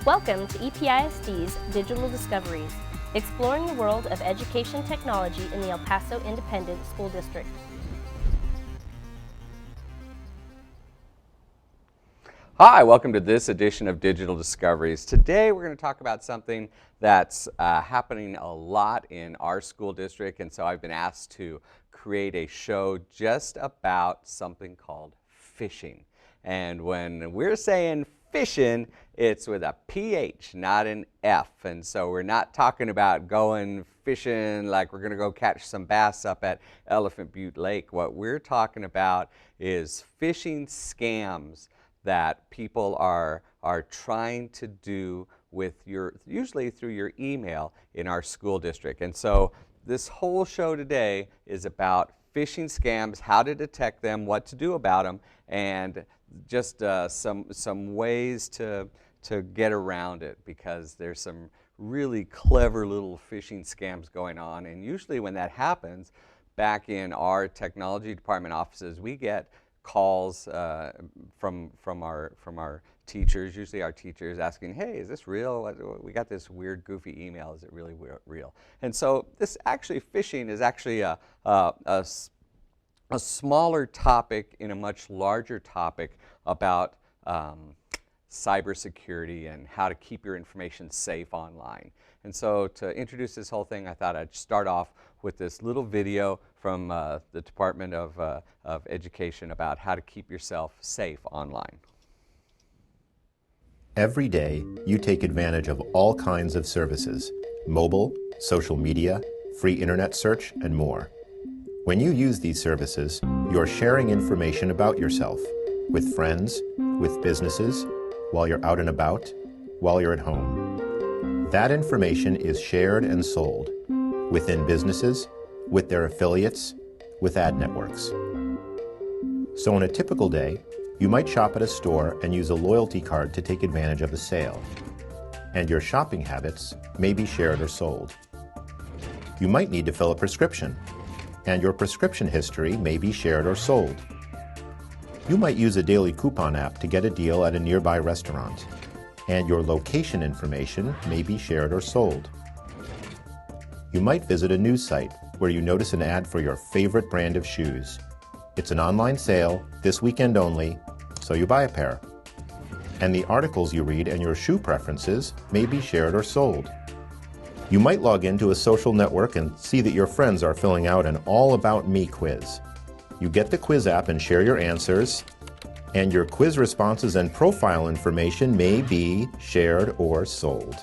Welcome to EPISD's Digital Discoveries, exploring the world of education technology in the El Paso Independent School District. Hi, welcome to this edition of Digital Discoveries. Today we're going to talk about something that's happening a lot in our school district, and so I've been asked to create a show just about something called phishing. And when we're saying phishing, it's with a PH, not an F. And so we're not talking about going fishing like we're going to go catch some bass up at Elephant Butte Lake. What we're talking about is phishing scams that people are trying to do with usually through your email in our school district. And so this whole show today is about phishing scams, how to detect them, what to do about them, and just some ways to get around it, because there's some really clever little phishing scams going on. And usually when that happens, back in our technology department offices, we get calls from our teachers, usually our teachers, asking, hey, is this real? We got this weird goofy email, is it really real? And so this actually, phishing is actually a smaller topic in a much larger topic about cybersecurity and how to keep your information safe online. And so to introduce this whole thing, I thought I'd start off with this little video from the Department of Education about how to keep yourself safe online. Every day, you take advantage of all kinds of services: mobile, social media, free internet search, and more. When you use these services, you're sharing information about yourself with friends, with businesses, while you're out and about, while you're at home. That information is shared and sold within businesses, with their affiliates, with ad networks. So on a typical day, you might shop at a store and use a loyalty card to take advantage of a sale. And your shopping habits may be shared or sold. You might need to fill a prescription, and your prescription history may be shared or sold. You might use a daily coupon app to get a deal at a nearby restaurant, and your location information may be shared or sold. You might visit a news site where you notice an ad for your favorite brand of shoes. It's an online sale, this weekend only, so you buy a pair. And the articles you read and your shoe preferences may be shared or sold. You might log into a social network and see that your friends are filling out an All About Me quiz. You get the quiz app and share your answers, and your quiz responses and profile information may be shared or sold.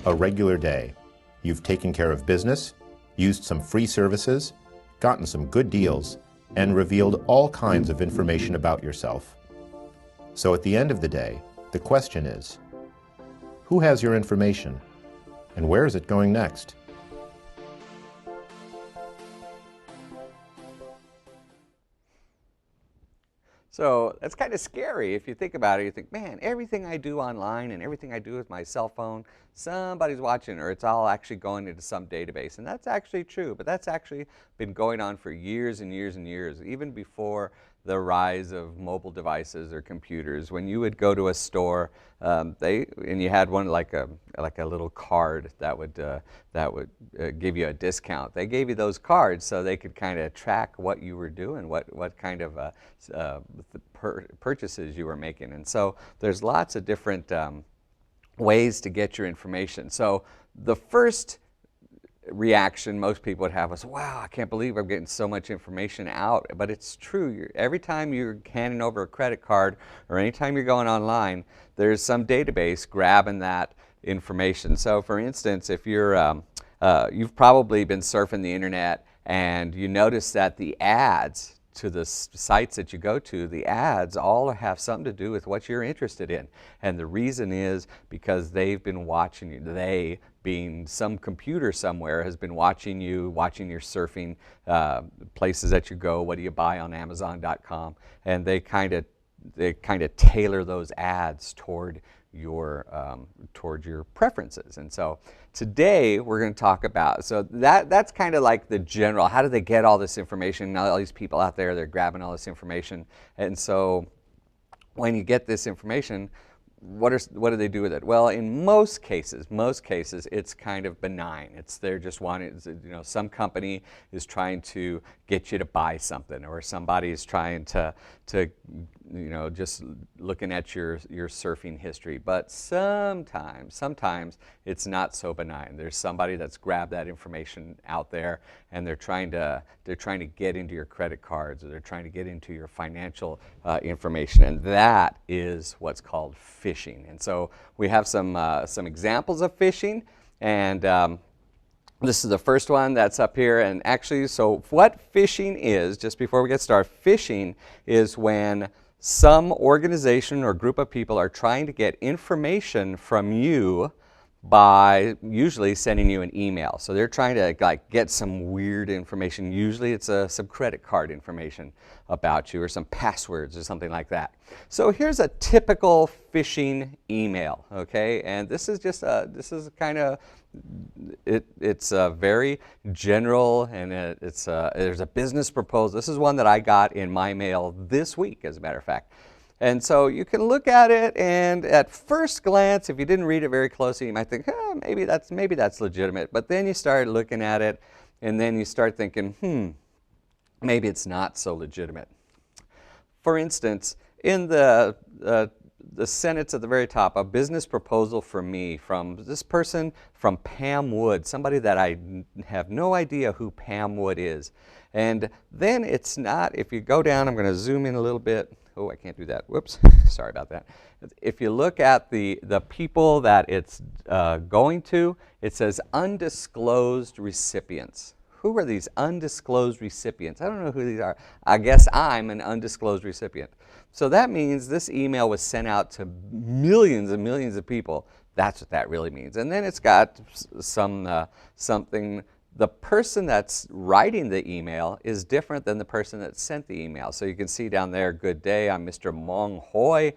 A regular day. You've taken care of business, used some free services, gotten some good deals, and revealed all kinds of information about yourself. So at the end of the day, the question is, who has your information, and where is it going next? So that's kind of scary if you think about it. You think, man, everything I do online and everything I do with my cell phone, somebody's watching, or it's all actually going into some database. And that's actually true, but that's actually been going on for years and years and years, even before the rise of mobile devices or computers. When you would go to a store, and you had one like a little card that would give you a discount. They gave you those cards so they could kind of track what you were doing, what kind of purchases you were making. And so there's lots of different ways to get your information. So the first reaction most people would have is, wow, I can't believe I'm getting so much information out. But it's true. Every time you're handing over a credit card or anytime you're going online, there's some database grabbing that information. So for instance, if you've probably been surfing the internet and you notice that the ads to the sites that you go to, the ads all have something to do with what you're interested in. And the reason is because they've been watching you. They, being some computer somewhere, has been watching you, watching your surfing places that you go. What do you buy on Amazon.com? And they kind of tailor those ads toward your preferences. And so today we're going to talk about, so that's kind of like the general, how do they get all this information? Now all these people out there, they're grabbing all this information. And so when you get this information, what do they do with it? Well, in most cases, it's kind of benign. They're just wanting, some company is trying to get you to buy something, or somebody is trying to just looking at your surfing history. But sometimes it's not so benign. There's somebody that's grabbed that information out there, and they're trying to get into your credit cards, or they're trying to get into your financial information, and that is what's called phishing. And so we have some examples of phishing, and this is the first one that's up here. And actually, so what phishing is, just before we get started, phishing is when some organization or group of people are trying to get information from you by usually sending you an email. So they're trying to get some weird information. Usually it's some credit card information about you, or some passwords or something like that. So here's a typical phishing email, okay? And this is just it's very general, and there's a business proposal. This is one that I got in my mail this week, as a matter of fact. And so you can look at it, and at first glance, if you didn't read it very closely, you might think, maybe that's legitimate. But then you start looking at it, and then you start thinking, maybe it's not so legitimate. For instance, in the sentence at the very top, a business proposal for me from this person, from Pam Wood, somebody that I have no idea who Pam Wood is. And then it's not, if you go down, I'm going to zoom in a little bit. Oh, I can't do that. Whoops. Sorry about that. If you look at the people that it's going to, it says undisclosed recipients. Who are these undisclosed recipients? I don't know who these are. I guess I'm an undisclosed recipient. So that means this email was sent out to millions and millions of people. That's what that really means. And then it's got something. The person that's writing the email is different than the person that sent the email. So you can see down there, good day, I'm Mr. Mong Hoi,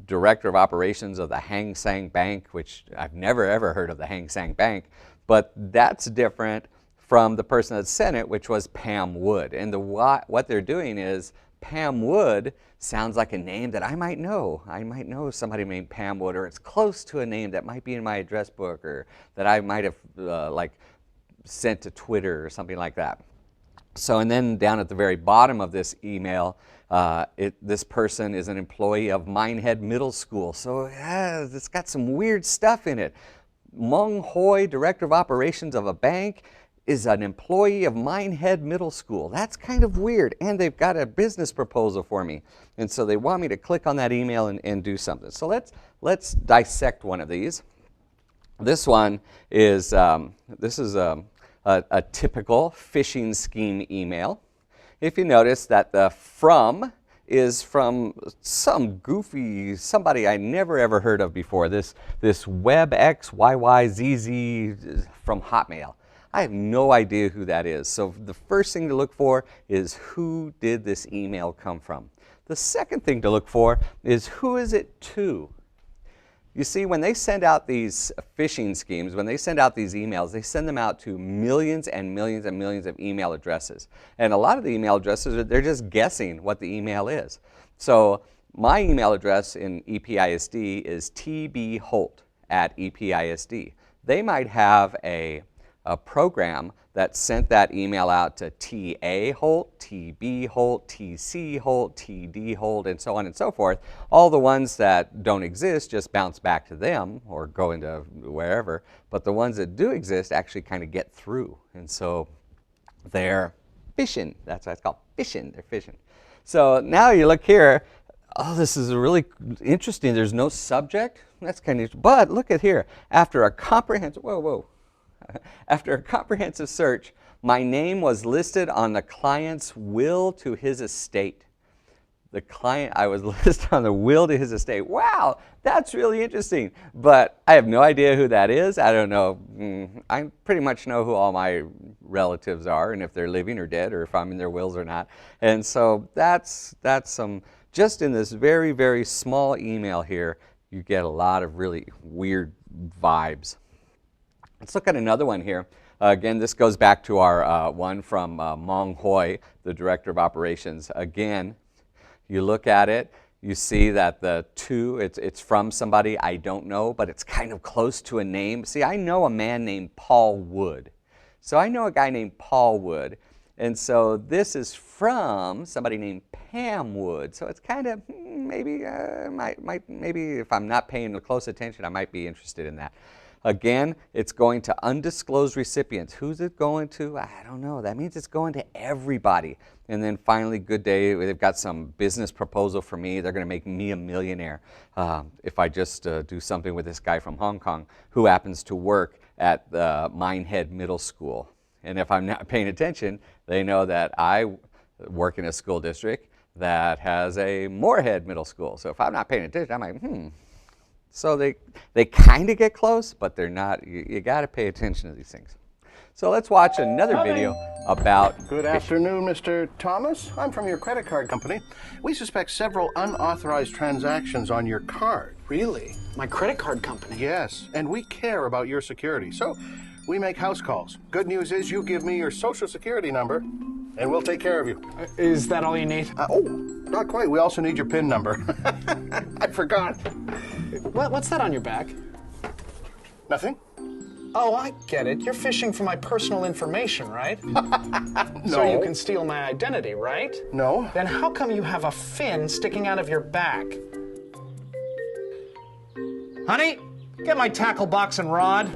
Director of Operations of the Hang Seng Bank, which I've never ever heard of the Hang Seng Bank, but that's different from the person that sent it, which was Pam Wood. And what they're doing is, Pam Wood sounds like a name that I might know. I might know somebody named Pam Wood, or it's close to a name that might be in my address book, or that I might have sent to Twitter or something like that. So, and then down at the very bottom of this email, this person is an employee of Minehead Middle School. So it's got some weird stuff in it. Mong Hoi, Director of Operations of a bank, is an employee of Minehead Middle School. That's kind of weird. And they've got a business proposal for me. And so they want me to click on that email and do something. So let's dissect one of these. This one is, this is a typical phishing scheme email. If you notice that the from is from some goofy, somebody I never ever heard of before, this WebXYYZZ from Hotmail. I have no idea who that is. So the first thing to look for is, who did this email come from? The second thing to look for is, who is it to? You see, when they send out these phishing schemes, when they send out these emails, they send them out to millions and millions and millions of email addresses. And a lot of the email addresses, they're just guessing what the email is. So my email address in EPISD is tbholt@EPISD. They might have a program that sent that email out to TA Holt, TB Holt, TC Holt, TD Holt, and so on and so forth. All the ones that don't exist just bounce back to them or go into wherever, but the ones that do exist actually kind of get through. And so they're phishing. That's why it's called phishing. They're phishing. So now you look here. Oh, this is really interesting. There's no subject. That's kind of interesting. But look at here. After a comprehensive, After a comprehensive search, my name was listed on the client's will to his estate. I was listed on the will to his estate. Wow, that's really interesting. But I have no idea who that is. I don't know. I pretty much know who all my relatives are, and if they're living or dead, or if I'm in their wills or not. And so that's some, just in this very, very small email here, you get a lot of really weird vibes. Let's look at another one here. Again, this goes back to our one from Mong Hoi, the Director of Operations. Again, you look at it, You see that the two, it's from somebody I don't know, but it's kind of close to a name. See, I know a man named Paul Wood. So I know a guy named Paul Wood. And so this is from somebody named Pam Wood. So it's kind of maybe maybe if I'm not paying close attention, I might be interested in that. Again, it's going to undisclosed recipients. Who's it going to? I don't know. That means it's going to everybody. And then finally, good day, they've got some business proposal for me. They're going to make me a millionaire if I just do something with this guy from Hong Kong who happens to work at the Minehead Middle School. And if I'm not paying attention, they know that I work in a school district that has a Moorhead Middle School. So if I'm not paying attention, I'm like, So they kind of get close, but they're not. You got to pay attention to these things. So let's watch another video about Good afternoon, Mr. Thomas. I'm from your credit card company. We suspect several unauthorized transactions on your card. Really? My credit card company? Yes, and we care about your security, so we make house calls. Good news is you give me your social security number, and we'll take care of you. Is that all you need? Oh, not quite. We also need your PIN number. I forgot. What's that on your back? Nothing? Oh, I get it. You're phishing for my personal information, right? No. So you can steal my identity, right? No. Then how come you have a fin sticking out of your back? Honey, get my tackle box and rod.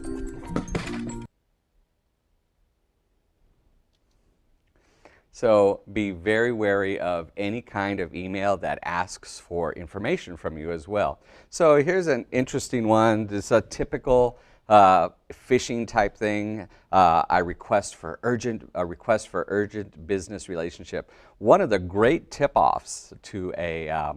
So be very wary of any kind of email that asks for information from you as well. So here's an interesting one. This is a typical phishing type thing. A request for urgent business relationship. One of the great tip-offs to a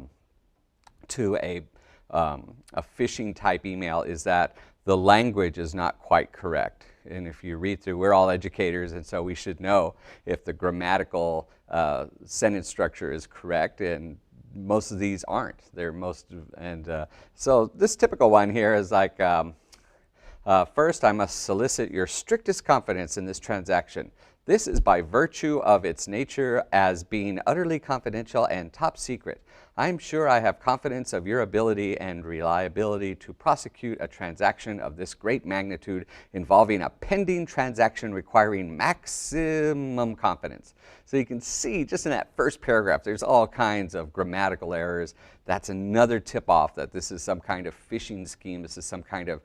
phishing type email is that the language is not quite correct. And if you read through, we're all educators, and so we should know if the grammatical sentence structure is correct, and most of these aren't. So this typical one here is like, first I must solicit your strictest confidence in this transaction. This is by virtue of its nature as being utterly confidential and top secret. I am sure I have confidence of your ability and reliability to prosecute a transaction of this great magnitude involving a pending transaction requiring maximum confidence. So you can see just in that first paragraph, there's all kinds of grammatical errors. That's another tip-off that this is some kind of phishing scheme. This is some kind of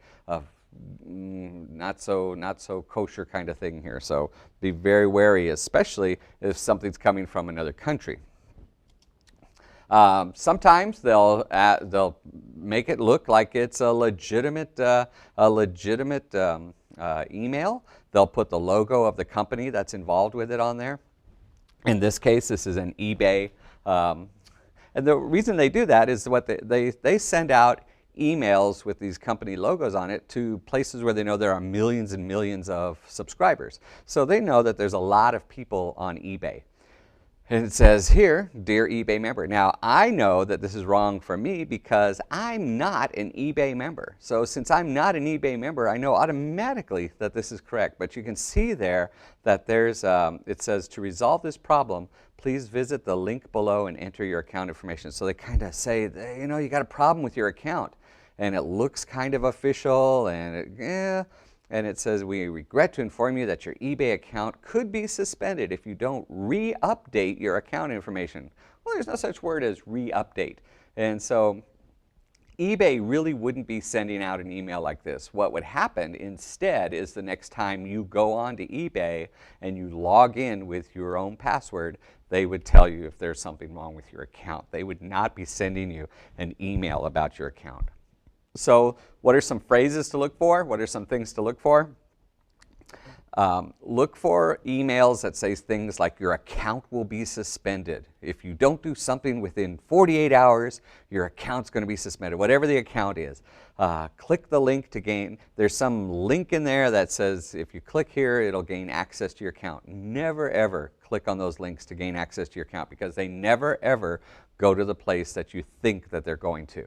not so kosher kind of thing here. So be very wary, especially if something's coming from another country. Sometimes they'll make it look like it's a legitimate email. They'll put the logo of the company that's involved with it on there. In this case, this is an eBay. And the reason they do that is what they send out emails with these company logos on it to places where they know there are millions and millions of subscribers. So they know that there's a lot of people on eBay. And it says here, dear eBay member. Now, I know that this is wrong for me because I'm not an eBay member. So since I'm not an eBay member, I know automatically that this is correct. But you can see there that there's, it says to resolve this problem, please visit the link below and enter your account information. So they kind of say, you know, you got a problem with your account. And it looks kind of official, and and it says, we regret to inform you that your eBay account could be suspended if you don't re-update your account information. Well, there's no such word as re-update. And so eBay really wouldn't be sending out an email like this. What would happen instead is the next time you go on to eBay and you log in with your own password, they would tell you if there's something wrong with your account. They would not be sending you an email about your account. So what are some phrases to look for? What are some things to look for? Look for emails that say things like your account will be suspended. If you don't do something within 48 hours, your account's going to be suspended, whatever the account is. Click the link to gain. There's some link in there that says if you click here, it'll gain access to your account. Never ever click on those links to gain access to your account because they never ever go to the place that you think that they're going to.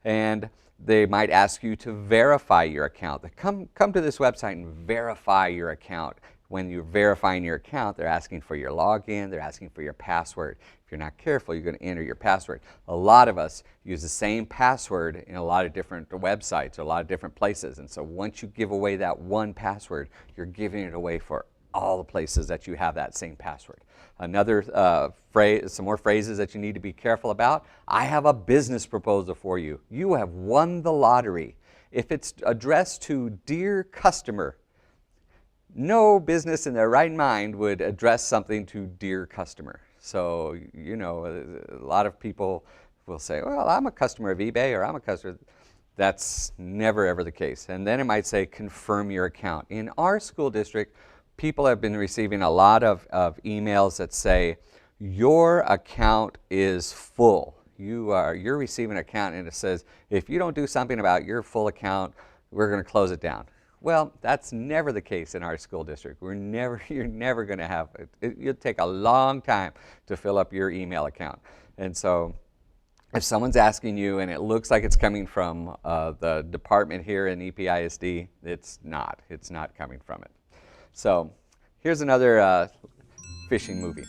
And they might ask you to verify your account. Come to this website and verify your account. when you're verifying your account, they're asking for your login, they're asking for your password. If you're not careful, you're going to enter your password. A lot of us use the same password in a lot of different websites, or a lot of different places. And so once you give away that one password, you're giving it away for all the places that you have that same password. Another phrase, some more phrases that you need to be careful about. I have a business proposal for you. You have won the lottery. If it's addressed to dear customer, no business in their right mind would address something to dear customer. So, you know, a lot of people will say, well, I'm a customer of eBay, or I'm a customer. That's never ever the case. And then it might say, confirm your account. In our school district, people have been receiving a lot of emails that say, your account is full. You're receiving an account, and it says, if you don't do something about your full account, we're going to close it down. Well, that's never the case in our school district. You're never going to have it. It'll take a long time to fill up your email account. And so if someone's asking you and it looks like it's coming from the department here in EPISD, it's not. It's not coming from it. So here's another phishing movie.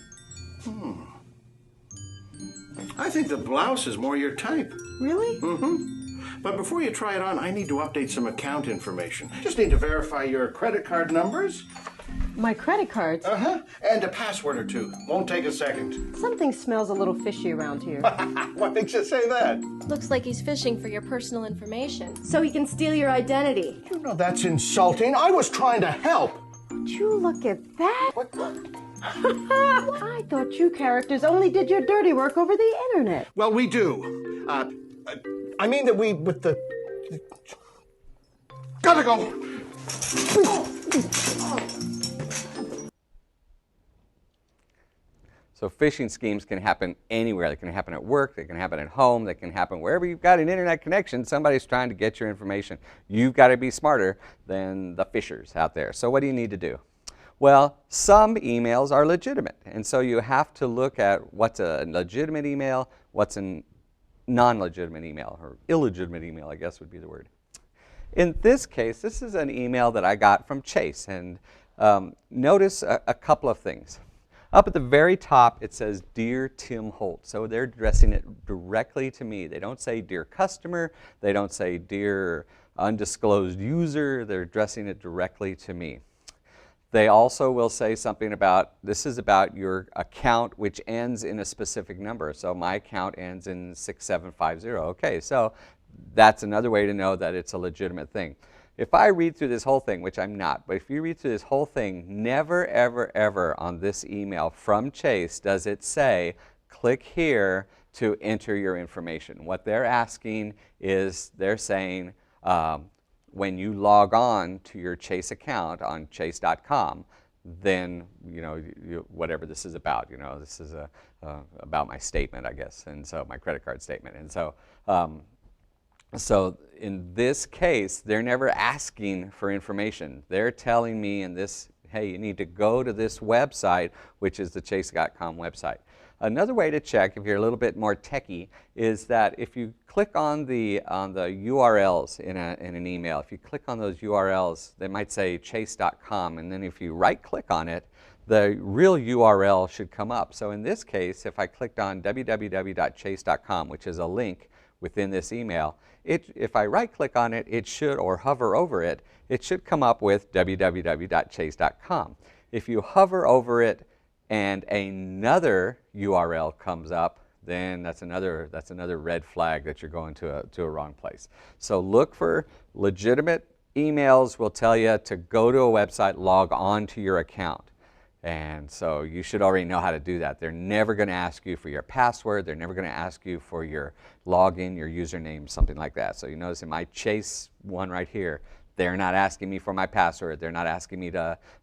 I think the blouse is more your type. Really? Mm-hmm. But before you try it on, I need to update some account information. Just need to verify your credit card numbers. My credit cards? Uh-huh. And a password or two. Won't take a second. Something smells a little fishy around here. What makes you say that? Looks like he's fishing for your personal information. So he can steal your identity. You know that's insulting. I was trying to help. Would you look at that? What? I thought you characters only did your dirty work over the internet. Well, we do. I mean that we, with the... Gotta go! So phishing schemes can happen anywhere. They can happen at work, they can happen at home, they can happen wherever you've got an internet connection. Somebody's trying to get your information. You've got to be smarter than the phishers out there. So what do you need to do? Well, some emails are legitimate, and so you have to look at what's a legitimate email, what's a non-legitimate email, or illegitimate email, I guess would be the word. In this case, this is an email that I got from Chase, and notice a couple of things. Up at the very top, it says, Dear Tim Holt. So they're addressing it directly to me. They don't say, Dear Customer. They don't say, Dear Undisclosed User. They're addressing it directly to me. They also will say something about, this is about your account which ends in a specific number. So my account ends in 6750. Okay, so that's another way to know that it's a legitimate thing. If I read through this whole thing, which I'm not, but if you read through this whole thing, never, ever, ever on this email from Chase does it say, click here to enter your information. What they're asking is, they're saying, when you log on to your Chase account on chase.com, then, you know, whatever this is about, you know, this is about my statement, I guess, and so my credit card statement. And so, so in this case, they're never asking for information. They're telling me in this, hey, you need to go to this website, which is the chase.com website. Another way to check, if you're a little bit more techie, is that if you click on the URLs in an email, if you click on those URLs, they might say chase.com, and then if you right-click on it, the real URL should come up. So in this case, if I clicked on www.chase.com, which is a link within this email, if I right-click on it, it should, or hover over it, it should come up with www.chase.com. If you hover over it and another URL comes up, then that's another red flag that you're going to a wrong place. So look for legitimate emails. Will tell you to go to a website, log on to your account. And so you should already know how to do that. They're never going to ask you for your password. They're never going to ask you for your login, your username, something like that. So you notice in my Chase one right here, they're not asking me for my password. They're not asking me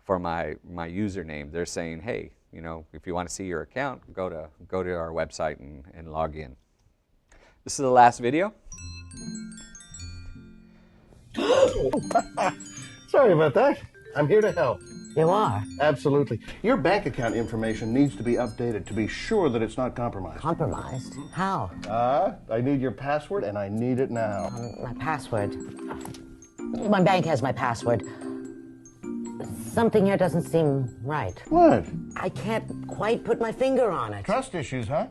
for my username. They're saying, hey, you know, if you want to see your account, go to our website and log in. This is the last video. Sorry about that. I'm here to help. You are? Absolutely. Your bank account information needs to be updated to be sure that it's not compromised. Compromised? How? I need your password, and I need it now. My password. My bank has my password. Something here doesn't seem right. What? I can't quite put my finger on it. Trust issues, huh?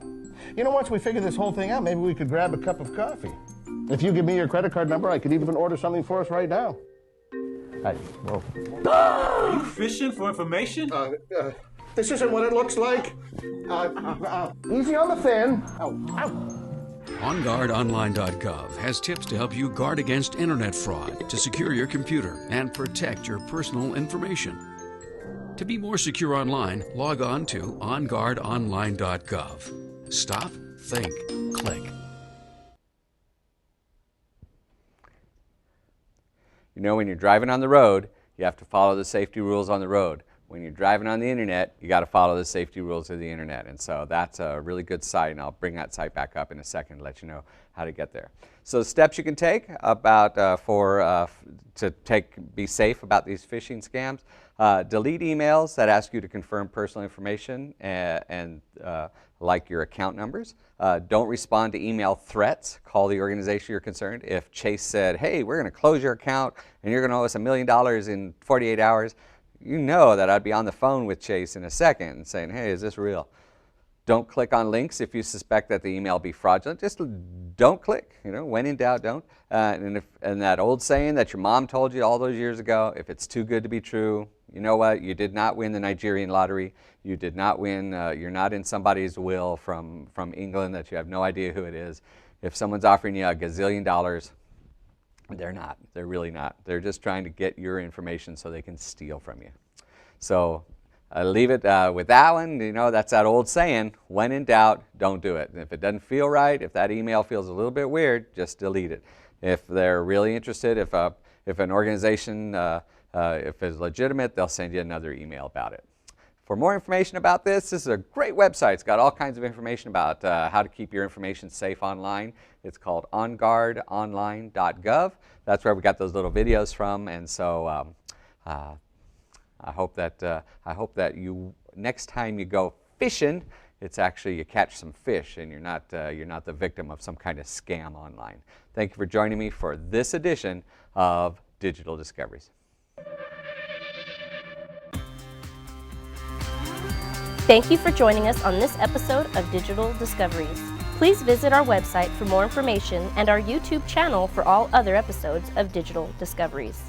You know, once we figure this whole thing out, maybe we could grab a cup of coffee. If you give me your credit card number, I could even order something for us right now. Hey, whoa. Are you fishing for information? This isn't what it looks like. Easy on the fin. OnGuardOnline.gov has tips to help you guard against internet fraud, to secure your computer, and protect your personal information. To be more secure online, log on to OnGuardOnline.gov. Stop, think, click. You know, when you're driving on the road, you have to follow the safety rules on the road. When you're driving on the internet, you got to follow the safety rules of the internet. And so that's a really good site, and I'll bring that site back up in a second to let you know how to get there. So the steps you can take about be safe about these phishing scams: delete emails that ask you to confirm personal information and like your account numbers. Don't respond to email threats. Call the organization you're concerned. If Chase said, hey, we're going to close your account and you're going to owe us $1 million in 48 hours, you know that I'd be on the phone with Chase in a second and saying, hey, is this real? Don't click on links if you suspect that the email be fraudulent. Just don't click. You know, when in doubt, don't. And that old saying that your mom told you all those years ago, if it's too good to be true, you know what? You did not win the Nigerian lottery. You did not win. You're not in somebody's will from England that you have no idea who it is. If someone's offering you $1 gazillion, they're not. They're really not. They're just trying to get your information so they can steal from you. So leave it with that one. You know, that's that old saying, when in doubt, don't do it. And if it doesn't feel right, if that email feels a little bit weird, just delete it. If they're really interested, if an organization, if it's legitimate, they'll send you another email about it. For more information about this is a great website. It's got all kinds of information about how to keep your information safe online. It's called OnGuardOnline.gov. That's where we got those little videos from. And so I hope that you, next time you go fishing, it's actually you catch some fish and you're not the victim of some kind of scam online. Thank you for joining me for this edition of Digital Discoveries. Thank you for joining us on this episode of Digital Discoveries. Please visit our website for more information and our YouTube channel for all other episodes of Digital Discoveries.